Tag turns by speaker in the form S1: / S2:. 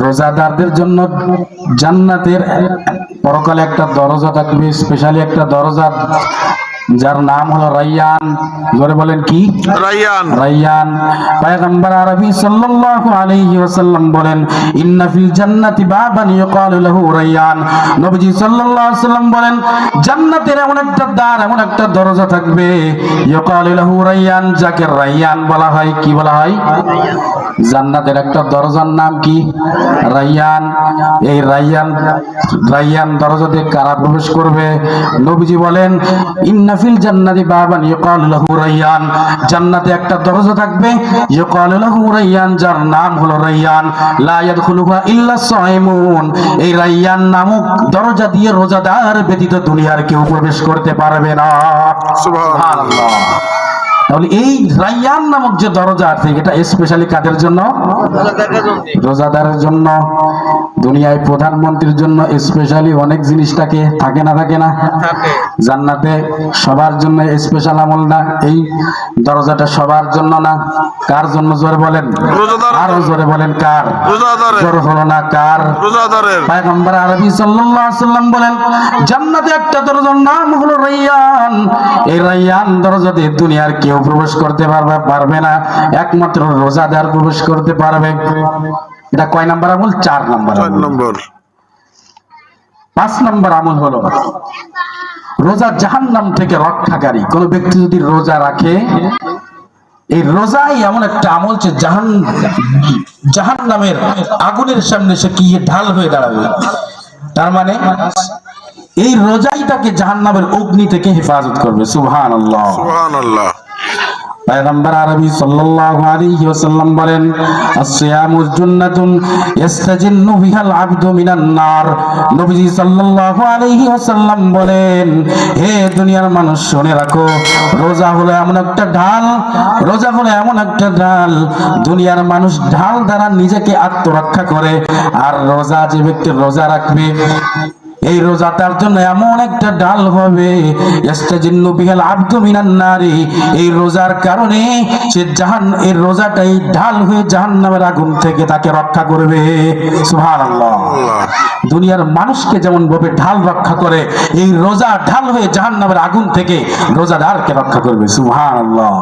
S1: রোজাদারদের জন্য জান্নাতের পরকালে একটা দরজা থাকবে, স্পেশালি একটা দরজা, যার নাম হলো রায়্যান। জোরে বলেন কি?
S2: রায়্যান।
S1: রায়্যান। পয়গম্বর আরবি সাল্লাল্লাহু আলাইহি ওয়াসাল্লাম বলেন, ইন্না ফিল জান্নাতি বাবান ইউকালু লাহু রায়্যান। নবীজি সাল্লাল্লাহু আলাইহি ওয়াসাল্লাম বলেন, জান্নাতের এমন একটা দ্বার, এমন একটা দরজা থাকবে, ইউকালু লাহু রায়্যান, যাকে রায়্যান বলা হয়। কি বলা হয়? জান্নাতের একটা দরজার নাম কি? রায়্যান। এই রায়্যান দরজা দিয়ে কারা প্রবেশ করবে? নবীজি বলেন, ইন্না ফিল জান্নাতি বাবান ইউকালু লাহু রায়্যান, জান্নাতে একটা দরজা থাকবে, ইউকালু লাহু রায়্যান, যার নাম হলো রায়্যান। লা ইয়াদখুলুহা ইল্লা সাইমুন, এই রায়্যান নামক দরজা দিয়ে রোজাদার ব্যতীত দুনিয়ার কেউ প্রবেশ করতে পারবে না। সুবহানাল্লাহ। তাহলে এই রায়্যান নামক যে দরজা আছে, এটা স্পেশালি কাদের জন্য? রোজাদারের জন্য। দুনিয়ায় প্রধানমন্ত্রীর জন্য স্পেশালি অনেক জিনিসটাকে থাকে না, থাকে না? জান্নাতে সবার জন্য স্পেশাল আমল না, এই দরজাটা সবার জন্য না। কার জন্য? জোরে বলেন, আরো জোরে বলেন, কার? জোর হলো না, কার? পয়গম্বর আরবি সাল্লাল্লাহু আলাইহি ওয়াসাল্লাম বলেন, জান্নাতে একটা দরজার নাম হলো রায়্যান। এই রায়্যান দরজা দিয়ে দুনিয়ার কেউ প্রবেশ করতে পারবে না, একমাত্র রোজাদার প্রবেশ করতে পারবে। এটা কয় নাম্বার আমল? 4 নাম্বার। 5 নাম্বার আমল হলো রোজা জাহান্নাম থেকে রক্ষাকারী। কোন ব্যক্তি যদি রোজা রাখে, এই রোজাই এমন একটা আমল যে জাহান্নামের আগুনের সামনে সে কি ঢাল হয়ে দাঁড়াবে। তার মানে এই রোজাই তাকে জাহান্নামের অগ্নি থেকে হেফাজত করবে। সুবহানাল্লাহ, সুবহানাল্লাহ। পয়গম্বর আরবি সাল্লাল্লাহু আলাইহি ওয়াসাল্লাম বলেন, as-সিয়ামু জান্নাতুন ইস্তাজিন্নু বিহাল আবদু মিনান নার। নবীজি সাল্লাল্লাহু আলাইহি ওয়াসাল্লাম বলেন, হে দুনিয়ার মানুষ শুনে রাখো, রোজা হলো এমন একটা ঢাল, রোজা হলো এমন একটা ঢাল, দুনিয়ার মানুষ ঢাল দ্বারা নিজেকে আত্মরক্ষা করে। আর রোজা, যে ব্যক্তি রোজা রাখবে, এই রোজা তার জন্য এমন একটা ঢাল হবে, ইস্তাজিন্নু বিহাল আবদু মিনান নারি। এই রোজার কারণে সে এই রোজাটাই ঢাল হয়ে জাহান্নামের আগুন থেকে তাকে রক্ষা করবে। সুবহানাল্লাহ। দুনিয়ার মানুষকে যেমন ভাবে ঢাল রক্ষা করে, এই রোজা ঢাল হয়ে জাহান্নামের আগুন থেকে রোজাদারকে রক্ষা করবে। সুবহানাল্লাহ।